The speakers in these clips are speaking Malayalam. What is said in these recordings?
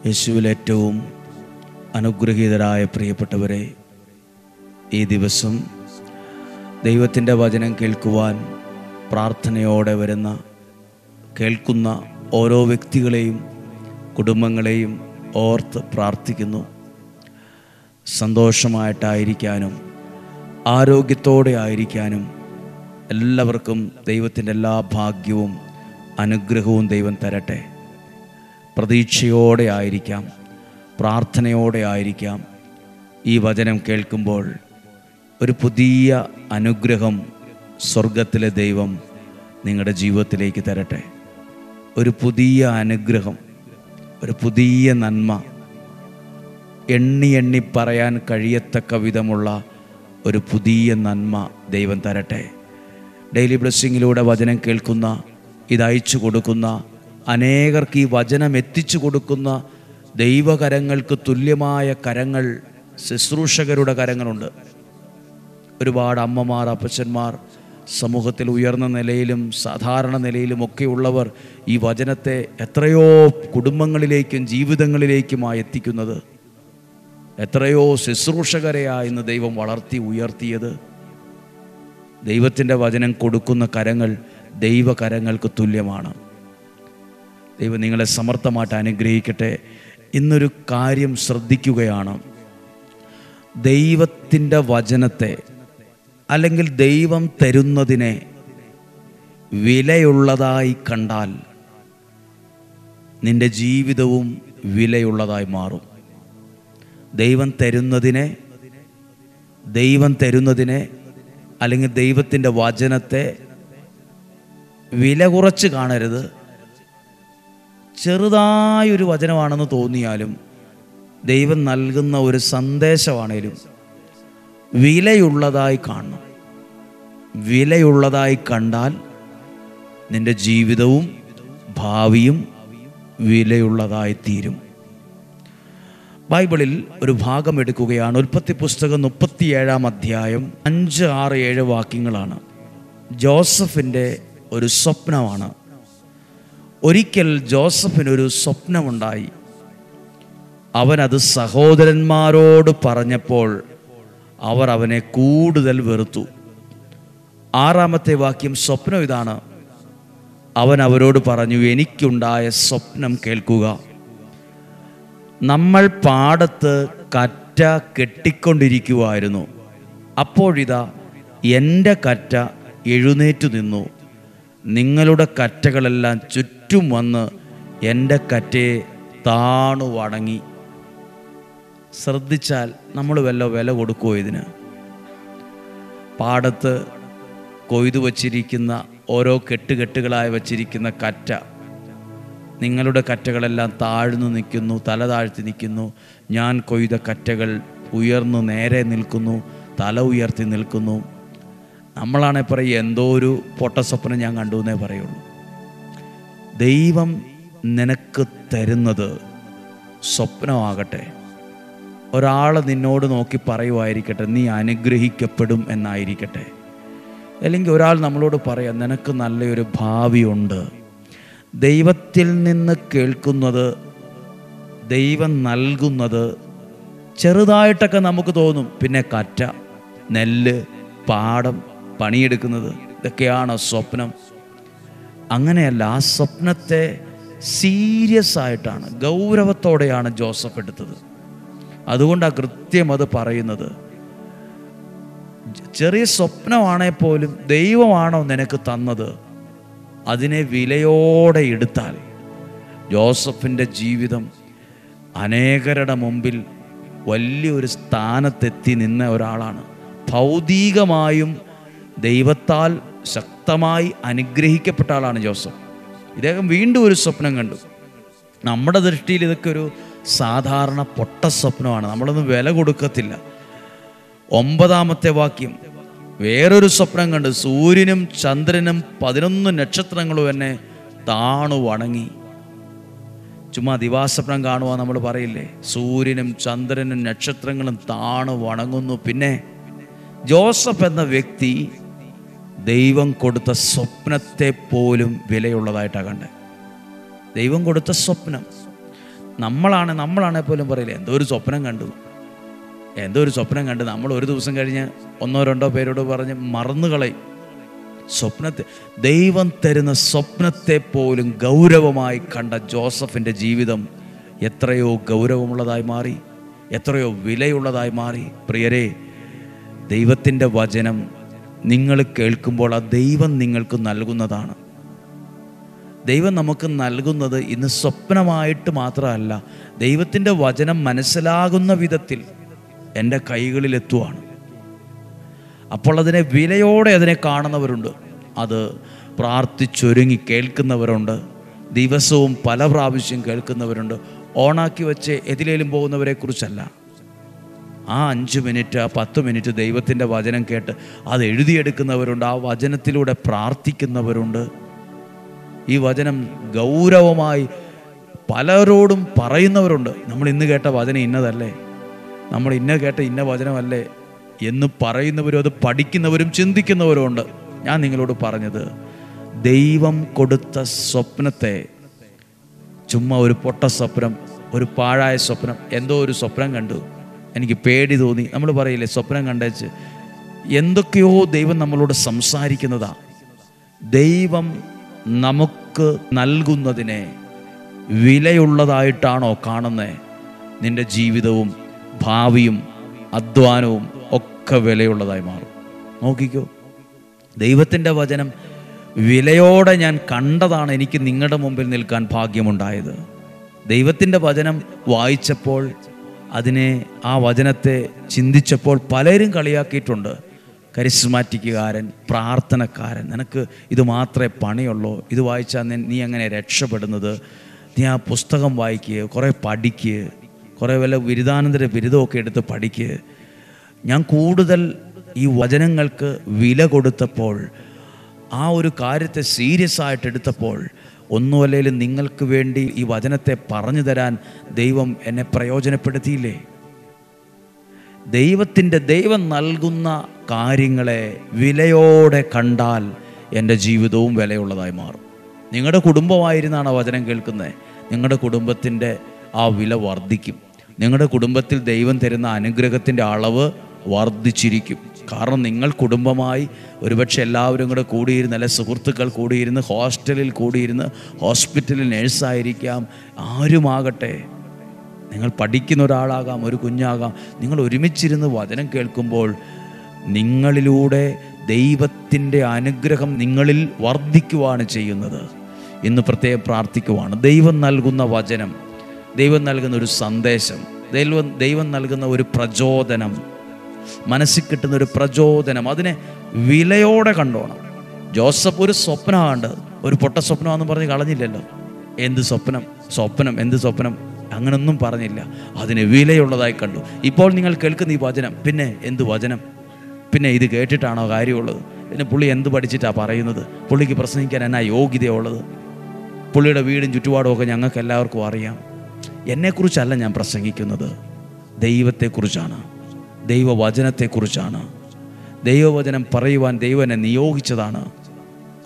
യേശുവിൽ ഏറ്റവും അനുഗ്രഹീതരായ പ്രിയപ്പെട്ടവരെ, ഈ ദിവസം ദൈവത്തിൻ്റെ വചനം കേൾക്കുവാൻ പ്രാർത്ഥനയോടെ കേൾക്കുന്ന ഓരോ വ്യക്തികളെയും കുടുംബങ്ങളെയും ഓർത്ത് പ്രാർത്ഥിക്കുന്നു. സന്തോഷമായിട്ടായിരിക്കാനും ആരോഗ്യത്തോടെ ആയിരിക്കാനും എല്ലാവർക്കും ദൈവത്തിൻ്റെ എല്ലാ ഭാഗ്യവും അനുഗ്രഹവും ദൈവം തരട്ടെ. പ്രതീക്ഷയോടെ ആയിരിക്കാം, പ്രാർത്ഥനയോടെ ആയിരിക്കാം. ഈ വചനം കേൾക്കുമ്പോൾ ഒരു പുതിയ അനുഗ്രഹം സ്വർഗത്തിലെ ദൈവം നിങ്ങളുടെ ജീവിതത്തിലേക്ക് തരട്ടെ. ഒരു പുതിയ അനുഗ്രഹം, ഒരു പുതിയ നന്മ, എണ്ണി പറയാൻ കഴിയത്തക്ക വിധമുള്ള ഒരു പുതിയ നന്മ ദൈവം തരട്ടെ. ഡെയിലി ബ്ലെസ്സിങ്ങിലൂടെ വചനം കേൾക്കുന്ന, ഇതയച്ചു കൊടുക്കുന്ന അനേകർക്ക് ഈ വചനം എത്തിച്ചു കൊടുക്കുന്ന ദൈവകരങ്ങൾക്ക് തുല്യമായ കരങ്ങൾ, ശുശ്രൂഷകരുടെ കരങ്ങളുണ്ട്. ഒരുപാട് അമ്മമാർ, അപ്പച്ചന്മാർ, സമൂഹത്തിൽ ഉയർന്ന നിലയിലും സാധാരണ നിലയിലും ഒക്കെ ഉള്ളവർ ഈ വചനത്തെ എത്രയോ കുടുംബങ്ങളിലേക്കും ജീവിതങ്ങളിലേക്കുമായി എത്തിക്കുന്നത്. എത്രയോ ശുശ്രൂഷകരെയാണ് ഇന്ന് ദൈവം വളർത്തി ഉയർത്തിയത്. ദൈവത്തിൻ്റെ വചനം കൊടുക്കുന്ന കരങ്ങൾ ദൈവകരങ്ങൾക്ക് തുല്യമാണ്. ദൈവം നിങ്ങളെ സമർത്ഥമായിട്ട് അനുഗ്രഹിക്കട്ടെ. ഇന്നൊരു കാര്യം ശ്രദ്ധിക്കുകയാണ്. ദൈവത്തിൻ്റെ വചനത്തെ അല്ലെങ്കിൽ ദൈവം തരുന്നതിനെ വിലയുള്ളതായി കണ്ടാൽ നിൻ്റെ ജീവിതവും വിലയുള്ളതായി മാറും. ദൈവം തരുന്നതിനെ അല്ലെങ്കിൽ ദൈവത്തിൻ്റെ വചനത്തെ വില കുറച്ച് കാണരുത്. ചെറുതായൊരു വചനമാണെന്ന് തോന്നിയാലും ദൈവം നൽകുന്ന ഒരു സന്ദേശമാണേലും വിലയുള്ളതായി കാണണം. വിലയുള്ളതായി കണ്ടാൽ നിൻ്റെ ജീവിതവും ഭാവിയും വിലയുള്ളതായി തീരും. ബൈബിളിൽ ഒരു ഭാഗം എടുക്കുകയാണ്. ഉൽപ്പത്തി പുസ്തകം 37-ാം അധ്യായം 5, 6, 7 വാക്യങ്ങളാണ്. ജോസഫിൻ്റെ ഒരു സ്വപ്നമാണ്. ഒരിക്കൽ ജോസഫിനൊരു സ്വപ്നമുണ്ടായി. അവനത് സഹോദരന്മാരോട് പറഞ്ഞപ്പോൾ അവർ അവനെ കൂടുതൽ വെറുത്തു. 6-ാമത്തെ വാക്യം, സ്വപ്നം ഇതാണ്. അവൻ അവരോട് പറഞ്ഞു, എനിക്കുണ്ടായ സ്വപ്നം കേൾക്കുക. നമ്മൾ പാടത്ത് കറ്റ കെട്ടിക്കൊണ്ടിരിക്കുവായിരുന്നു. അപ്പോഴിതാ എൻ്റെ കറ്റ എഴുന്നേറ്റു നിന്നു. നിങ്ങളുടെ കറ്റകളെല്ലാം ചുറ്റും വന്ന് എൻ്റെ കറ്റയെ താണു വണങ്ങി. ശ്രദ്ധിച്ചാൽ നമ്മൾ വില കൊടുക്കുമോ ഇതിന്? പാടത്ത് കൊയ്തു വച്ചിരിക്കുന്ന ഓരോ കെട്ടുകളായി വച്ചിരിക്കുന്ന കറ്റ, നിങ്ങളുടെ കറ്റകളെല്ലാം താഴ്ന്നു നിൽക്കുന്നു, തല താഴ്ത്തി നിൽക്കുന്നു. ഞാൻ കൊയ്ത കറ്റകൾ ഉയർന്നു നേരെ നിൽക്കുന്നു, തല ഉയർത്തി നിൽക്കുന്നു. നമ്മളാണെങ്കിൽ പറയും, എന്തോ ഒരു പൊട്ട സ്വപ്നം ഞാൻ കണ്ടു എന്നേ പറയുള്ളൂ. ദൈവം നിനക്ക് തരുന്നത് സ്വപ്നമാകട്ടെ. ഒരാൾ നിന്നോട് നോക്കി പറയുമായിരിക്കട്ടെ, നീ അനുഗ്രഹിക്കപ്പെടും എന്നായിരിക്കട്ടെ. അല്ലെങ്കിൽ ഒരാൾ നമ്മളോട് പറയാം, നിനക്ക് നല്ലൊരു ഭാവിയുണ്ട്. ദൈവത്തിൽ നിന്ന് കേൾക്കുന്നത്, ദൈവം നൽകുന്നത് ചെറുതായിട്ടൊക്കെ നമുക്ക് തോന്നും. പിന്നെ കറ്റ, നെല്ല്, പാടം, പണിയെടുക്കുന്നത്, ഇതൊക്കെയാണ് സ്വപ്നം. അങ്ങനെയല്ല. ആ സ്വപ്നത്തെ സീരിയസ് ആയിട്ടാണ്, ഗൗരവത്തോടെയാണ് ജോസഫ് എടുത്തത്. അതുകൊണ്ടാണ് കൃത്യം അത് പറയുന്നത്. ചെറിയ സ്വപ്നമാണേ പോലും ദൈവമാണോ നിനക്ക് തന്നത്, അതിനെ വിലയോടെ എടുത്താൽ ജോസഫിൻ്റെ ജീവിതം അനേകരുടെ മുമ്പിൽ വലിയൊരു സ്ഥാനത്തെത്തി നിന്ന ഒരാളാണ്. ഭൗതികമായും ദൈവത്താൽ ശക്തമായി അനുഗ്രഹിക്കപ്പെട്ട ആളാണ് ജോസഫ്. ഇദ്ദേഹം വീണ്ടും ഒരു സ്വപ്നം കണ്ടു. നമ്മുടെ ദൃഷ്ടിയിൽ ഇതൊക്കെ ഒരു സാധാരണ പൊട്ട സ്വപ്നമാണ്, നമ്മളൊന്നും വില കൊടുക്കത്തില്ല. 9-ാമത്തെ വാക്യം, വേറൊരു സ്വപ്നം കണ്ട്, സൂര്യനും ചന്ദ്രനും 11 നക്ഷത്രങ്ങളും എന്നെ താണു വണങ്ങി. ചുമ്മാ ദിവാസ്വപ്നം കാണുക നമ്മൾ പറയില്ലേ? സൂര്യനും ചന്ദ്രനും നക്ഷത്രങ്ങളും താണു വണങ്ങുന്നു. പിന്നെ ജോസഫ് എന്ന വ്യക്തി ദൈവം കൊടുത്ത സ്വപ്നത്തെ പോലും വിലയുള്ളതായിട്ടാണ് കണ്ടത്. ദൈവം കൊടുത്ത സ്വപ്നം, നമ്മളാണെ പോലും പറയില്ല എന്തോ ഒരു സ്വപ്നം കണ്ടു. നമ്മൾ ഒരു ദിവസം കഴിഞ്ഞ് 1-2 പേരോട് പറഞ്ഞ് മറന്നുകളയും സ്വപ്നത്തെ. ദൈവം തരുന്ന സ്വപ്നത്തെ പോലും ഗൗരവമായി കണ്ട ജോസഫിൻ്റെ ജീവിതം എത്രയോ ഗൗരവമുള്ളതായി മാറി, എത്രയോ വിലയുള്ളതായി മാറി. പ്രിയരെ, ദൈവത്തിൻ്റെ വചനം നിങ്ങൾ കേൾക്കുമ്പോൾ ആ ദൈവം നിങ്ങൾക്ക് നൽകുന്നതാണ്. ദൈവം നമുക്ക് നൽകുന്നത് ഇന്ന് സ്വപ്നമായിട്ട് മാത്രമല്ല, ദൈവത്തിൻ്റെ വചനം മനസ്സിലാകുന്ന വിധത്തിൽ എൻ്റെ കൈകളിലെത്തുവാണ്. അപ്പോൾ അതിനെ വിലയോടെ അതിനെ കാണുന്നവരുണ്ട്, അത് പ്രാർത്ഥിച്ചൊരുങ്ങി കേൾക്കുന്നവരുണ്ട്, ദിവസവും പല പ്രാവശ്യം കേൾക്കുന്നവരുണ്ട്. ഓണാക്കി വെച്ച് എതിലേലും പോകുന്നവരെ കുറിച്ചല്ല. ആ 5 മിനിറ്റ്, ആ 10 മിനിറ്റ് ദൈവത്തിൻ്റെ വചനം കേട്ട് അത് എഴുതിയെടുക്കുന്നവരുണ്ട്, ആ വചനത്തിലൂടെ പ്രാർത്ഥിക്കുന്നവരുണ്ട്. ഈ വചനം ഗൗരവമായി പലരോടും പറയുന്നവരുണ്ട്. നമ്മൾ ഇന്ന് കേട്ട വചനം ഇന്നതല്ലേ, നമ്മൾ കേട്ട ഇന്ന വചനമല്ലേ എന്ന് പറയുന്നവരും അത് പഠിക്കുന്നവരും ചിന്തിക്കുന്നവരുമുണ്ട്. ഞാൻ നിങ്ങളോട് പറഞ്ഞത്, ദൈവം കൊടുത്ത സ്വപ്നത്തെ ചുമ്മാ ഒരു പൊട്ട സ്വപ്നം, ഒരു പാഴായ സ്വപ്നം, എന്തോ ഒരു സ്വപ്നം കണ്ടു, എനിക്ക് പേടി തോന്നി, നമ്മൾ പറയില്ലേ സ്വപ്നം കണ്ടേച്ച്. എന്തൊക്കെയോ ദൈവം നമ്മളോട് സംസാരിക്കുന്നതാ. ദൈവം നമുക്ക് നൽകുന്നതിനെ വിലയുള്ളതായിട്ടാണോ കാണുന്നത്? നിന്റെ ജീവിതവും ഭാവിയും അധ്വാനവും ഒക്കെ വിലയുള്ളതായി മാറും. നോക്കിക്കോ, ദൈവത്തിൻ്റെ വചനം വിലയോടെ ഞാൻ കണ്ടതാണ് എനിക്ക് നിങ്ങളുടെ മുമ്പിൽ നിൽക്കാൻ ഭാഗ്യമുണ്ടായത്. ദൈവത്തിൻ്റെ വചനം വായിച്ചപ്പോൾ, ആ വചനത്തെ ചിന്തിച്ചപ്പോൾ പലരും കളിയാക്കിയിട്ടുണ്ട്. കരിസ്മാറ്റിക്കുകാരൻ, പ്രാർത്ഥനക്കാരൻ, നിനക്ക് ഇത് മാത്രമേ പണിയുള്ളൂ, ഇത് വായിച്ചാൽ നീ എങ്ങനെ രക്ഷപ്പെടുന്നത്, നീ ആ പുസ്തകം വായിക്കുക, കുറേ പഠിക്കുക, കുറേ വല്ല ബിരുദാനന്തര ബിരുദമൊക്കെ എടുത്ത് പഠിക്കുക. ഞാൻ കൂടുതൽ ഈ വചനങ്ങൾക്ക് വില കൊടുത്തപ്പോൾ, ആ ഒരു കാര്യത്തെ സീരിയസ് ആയിട്ട് എടുത്തപ്പോൾ, ഒന്നുമല്ലേലും നിങ്ങൾക്ക് വേണ്ടി ഈ വചനത്തെ പറഞ്ഞു തരാൻ ദൈവം എന്നെ പ്രയോജനപ്പെടുത്തിയില്ലേ? ദൈവം നൽകുന്ന കാര്യങ്ങളെ വിലയോടെ കണ്ടാൽ എൻ്റെ ജീവിതവും വിലയുള്ളതായി മാറും. നിങ്ങളുടെ കുടുംബമായിരുന്നാണ് വചനം കേൾക്കുന്നത്, നിങ്ങളുടെ കുടുംബത്തിൻ്റെ ആ വില വർദ്ധിക്കും. നിങ്ങളുടെ കുടുംബത്തിൽ ദൈവം തരുന്ന അനുഗ്രഹത്തിൻ്റെ അളവ് വർദ്ധിച്ചിരിക്കും. കാരണം നിങ്ങൾ കുടുംബമായി ഒരുപക്ഷെ എല്ലാവരും കൂടെ കൂടിയിരുന്ന്, അല്ലെ സുഹൃത്തുക്കൾ കൂടിയിരുന്ന്, ഹോസ്റ്റലിൽ കൂടിയിരുന്ന്, ഹോസ്പിറ്റലിൽ നേഴ്സായിരിക്കാം, ആരുമാകട്ടെ, നിങ്ങൾ പഠിക്കുന്ന ഒരാളാകാം, ഒരു കുഞ്ഞാകാം, നിങ്ങൾ ഒരുമിച്ചിരുന്ന് വചനം കേൾക്കുമ്പോൾ നിങ്ങളിലൂടെ ദൈവത്തിൻ്റെ അനുഗ്രഹം നിങ്ങളിൽ വർദ്ധിക്കുവാണ് ചെയ്യുന്നത്. ഇന്ന് പ്രത്യേകം പ്രാർത്ഥിക്കുവാണ്. ദൈവം നൽകുന്ന വചനം, ദൈവം നൽകുന്ന ഒരു സന്ദേശം, ദൈവം നൽകുന്ന ഒരു പ്രചോദനം, മനസ്സിൽ കിട്ടുന്ന ഒരു പ്രചോദനം, അതിനെ വിലയോടെ കണ്ടോണം. ജോസഫ് ഒരു സ്വപ്നം കണ്ടത്, ഒരു പൊട്ട സ്വപ്നമാണെന്ന് പറഞ്ഞ് കളഞ്ഞില്ലല്ലോ. എന്ത് സ്വപ്നം അങ്ങനൊന്നും പറഞ്ഞില്ല, അതിന് വിലയുള്ളതായി കണ്ടു. ഇപ്പോൾ നിങ്ങൾ കേൾക്കുന്ന ഈ വചനം, പിന്നെ എന്ത് വചനം? പിന്നെ ഇത് കേട്ടിട്ടാണോ കാര്യമുള്ളത്? പിന്നെ പുള്ളി എന്ത് പഠിച്ചിട്ടാണ് പറയുന്നത്? പുള്ളിക്ക് പ്രസംഗിക്കാൻ എന്നാ യോഗ്യതയുള്ളത്? പുള്ളിയുടെ വീടും ചുറ്റുപാടും ഒക്കെ ഞങ്ങൾക്ക് എല്ലാവർക്കും അറിയാം. എന്നെക്കുറിച്ചല്ല ഞാൻ പ്രസംഗിക്കുന്നത്, ദൈവത്തെക്കുറിച്ചാണ്, ദൈവവചനത്തെക്കുറിച്ചാണ്. ദൈവവചനം പറയുവാൻ ദൈവം എന്നെ നിയോഗിച്ചതാണ്.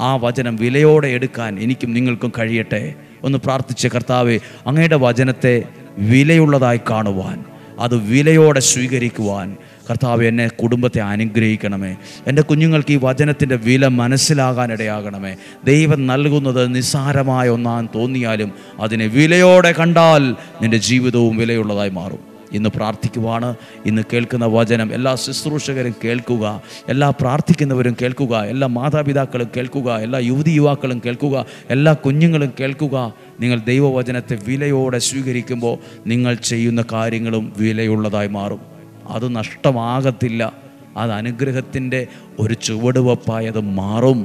ആ വചനം വിലയോടെ എടുക്കാൻ എനിക്കും നിങ്ങൾക്കും കഴിയട്ടെ. ഒന്ന് പ്രാർത്ഥിച്ച്, കർത്താവേ, അങ്ങയുടെ വചനത്തെ വിലയുള്ളതായി കാണുവാൻ, അത് വിലയോടെ സ്വീകരിക്കുവാൻ കർത്താവേ, എന്നെ കുടുംബത്തെ അനുഗ്രഹിക്കണമേ. എൻ്റെ കുഞ്ഞുങ്ങൾക്ക് ഈ വചനത്തിൻ്റെ വില മനസ്സിലാകാനിടയാകണമേ. ദൈവം നൽകുന്നത് നിസ്സാരമായ ഒന്നാന്ന് തോന്നിയാലും അതിനെ വിലയോടെ കണ്ടാൽ നിൻ്റെ ജീവിതവും വിലയുള്ളതായി മാറും. ഇന്ന് പ്രാർത്ഥിക്കുവാണ്. ഇന്ന് കേൾക്കുന്ന വചനം എല്ലാ ശുശ്രൂഷകരും കേൾക്കുക, എല്ലാ പ്രാർത്ഥിക്കുന്നവരും കേൾക്കുക, എല്ലാ മാതാപിതാക്കളും കേൾക്കുക, എല്ലാ യുവതിയുവാക്കളും കേൾക്കുക, എല്ലാ കുഞ്ഞുങ്ങളും കേൾക്കുക. നിങ്ങൾ ദൈവവചനത്തെ വിലയോടെ സ്വീകരിക്കുമ്പോൾ നിങ്ങൾ ചെയ്യുന്ന കാര്യങ്ങളും വിലയുള്ളതായി മാറും. അത് നഷ്ടമാകത്തില്ല, അത് അനുഗ്രഹത്തിൻ്റെ ഒരു ചുവടുവെപ്പായി അത് മാറും.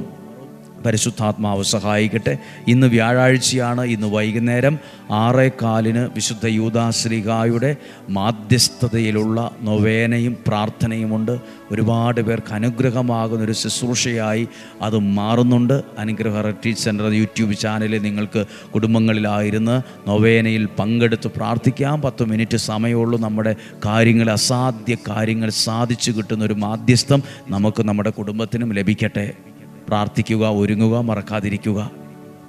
പരിശുദ്ധാത്മാവ് സഹായിക്കട്ടെ. ഇന്ന് വ്യാഴാഴ്ചയാണ്. ഇന്ന് വൈകുന്നേരം 6:15 വിശുദ്ധ യൂദാശ്ലീഹായുടെ മാധ്യസ്ഥതയിലുള്ള നൊവേനയും പ്രാർത്ഥനയുമുണ്ട്. ഒരുപാട് പേർക്ക് അനുഗ്രഹമാകുന്നൊരു ശുശ്രൂഷയായി അത് മാറുന്നുണ്ട്. അനുഗ്രഹ റിട്രീറ്റ് സെൻ്റർ യൂട്യൂബ് ചാനലിൽ നിങ്ങൾക്ക് കുടുംബങ്ങളിലായിരുന്ന് നൊവേനയിൽ പങ്കെടുത്ത് പ്രാർത്ഥിക്കാം. 10 മിനിറ്റ് സമയമുള്ളൂ. നമ്മുടെ അസാധ്യ കാര്യങ്ങൾ സാധിച്ചു കിട്ടുന്നൊരു മാധ്യസ്ഥം നമുക്ക് നമ്മുടെ കുടുംബത്തിനും ലഭിക്കട്ടെ. പ്രാർത്ഥിക്കുക, ഒരുങ്ങുക, മറക്കാതിരിക്കുക.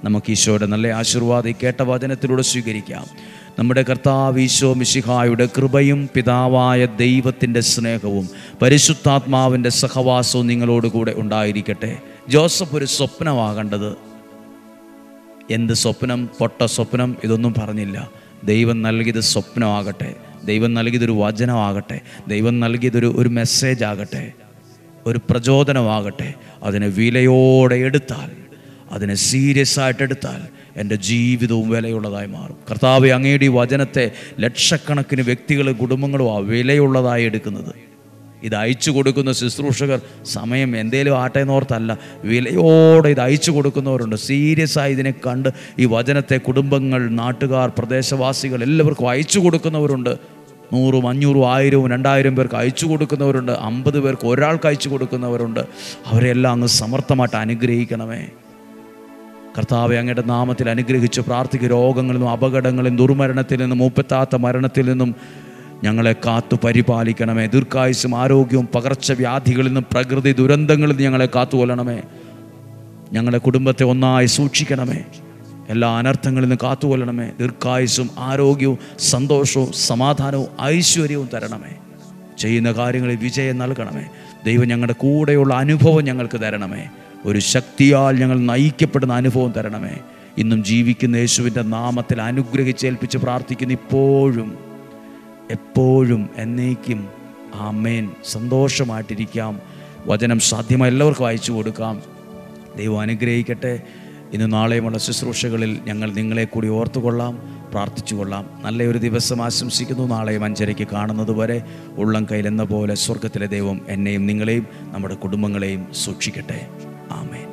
നമുക്ക് ഈശോയുടെ നല്ല ആശീർവാദം കേട്ട വചനത്തിലൂടെ സ്വീകരിക്കാം. നമ്മുടെ കർത്താവ് ഈശോ മിശിഹായുടെ കൃപയും പിതാവായ ദൈവത്തിൻ്റെ സ്നേഹവും പരിശുദ്ധാത്മാവിൻ്റെ സഹവാസവും നിങ്ങളോടുകൂടെ ഉണ്ടായിരിക്കട്ടെ. ജോസഫ് ഒരു സ്വപ്നമാകേണ്ടത്. എന്ത് സ്വപ്നം? പൊട്ട സ്വപ്നം ഇതൊന്നും പറഞ്ഞില്ല. ദൈവം നൽകിയത് സ്വപ്നമാകട്ടെ, ദൈവം നൽകിയതൊരു വചനമാകട്ടെ, ദൈവം നൽകിയതൊരു മെസ്സേജ് ആകട്ടെ, ഒരു പ്രചോദനമാകട്ടെ. അതിനെ വിലയോടെ എടുത്താൽ, അതിനെ സീരിയസ് ആയിട്ട് എടുത്താൽ എൻ്റെ ജീവിതവും വിലയുള്ളതായി മാറും. കർത്താവേ, അങ്ങയുടെ ഈ വചനത്തെ ലക്ഷക്കണക്കിന് വ്യക്തികളും കുടുംബങ്ങളും ആ വിലയുള്ളതായി എടുക്കുന്നത്. ഇത് അയച്ചു കൊടുക്കുന്ന ശുശ്രൂഷകർ സമയം എന്തേലും ആട്ടെ എന്നോർത്തല്ല, വിലയോടെ ഇത് അയച്ചു കൊടുക്കുന്നവരുണ്ട്. സീരിയസ് ആയി ഇതിനെ കണ്ട് ഈ വചനത്തെ കുടുംബങ്ങൾ, നാട്ടുകാർ, പ്രദേശവാസികൾ എല്ലാവർക്കും അയച്ചു കൊടുക്കുന്നവരുണ്ട്. 100, 500, 1000, 2000 പേർക്ക് അയച്ചു കൊടുക്കുന്നവരുണ്ട്. 50 പേർക്ക് ഒരാൾക്ക് അയച്ചു കൊടുക്കുന്നവരുണ്ട്. അവരെല്ലാം അങ്ങ് സമർത്ഥമായിട്ട് അനുഗ്രഹിക്കണമേ. കർത്താവെ, അങ്ങയുടെ നാമത്തിൽ അനുഗ്രഹിച്ച് പ്രാർത്ഥിക്കുക. രോഗങ്ങളിൽ നിന്നും, അപകടങ്ങളിൽ നിന്നും, ദുർമരണത്തിൽ നിന്നും, മൂപ്പെത്താത്ത മരണത്തിൽ നിന്നും ഞങ്ങളെ കാത്തു പരിപാലിക്കണമേ. ദീർഘായുസ്സും ആരോഗ്യവും പകർച്ചവ്യാധികളിൽ നിന്നും, പ്രകൃതി ദുരന്തങ്ങളിൽ നിന്ന് ഞങ്ങളെ കാത്തുകൊള്ളണമേ. ഞങ്ങളുടെ കുടുംബത്തെ ഒന്നായി സൂക്ഷിക്കണമേ. എല്ലാ അനർത്ഥങ്ങളിൽ നിന്ന് കാത്തുകൊള്ളണമേ. ദീർഘായുസ്സും ആരോഗ്യവും സന്തോഷവും സമാധാനവും ഐശ്വര്യവും തരണമേ. ചെയ്യുന്ന കാര്യങ്ങളിൽ വിജയം നൽകണമേ. ദൈവം ഞങ്ങളുടെ കൂടെയുള്ള അനുഭവം ഞങ്ങൾക്ക് തരണമേ. ഒരു ശക്തിയാൽ ഞങ്ങൾ നയിക്കപ്പെടുന്ന അനുഭവം തരണമേ. ഇന്നും ജീവിക്കുന്ന യേശുവിൻ്റെ നാമത്തിൽ അനുഗ്രഹിച്ചേൽപ്പിച്ച് പ്രാർത്ഥിക്കുന്നു, ഇപ്പോഴും എപ്പോഴും എന്നേക്കും. ആമേൻ. സന്തോഷമായിട്ടിരിക്കാം. വചനം സാധ്യമായ എല്ലാവർക്കും അയച്ചു കൊടുക്കാം. ദൈവം അനുഗ്രഹിക്കട്ടെ. ഇന്ന് നാളെയുമുള്ള ശുശ്രൂഷകളിൽ ഞങ്ങൾ നിങ്ങളെ കൂടി ഓർത്തുകൊള്ളാം, പ്രാർത്ഥിച്ചുകൊള്ളാം. നല്ലൊരു ദിവസം ആശംസിക്കുന്നു. നാളെയും 5:30 കാണുന്നത് വരെ ഉള്ളം കയ്യിലെന്ന പോലെ സ്വർഗത്തിലെ ദൈവം എന്നെയും നിങ്ങളെയും നമ്മുടെ കുടുംബങ്ങളെയും സൂക്ഷിക്കട്ടെ. ആമേൻ.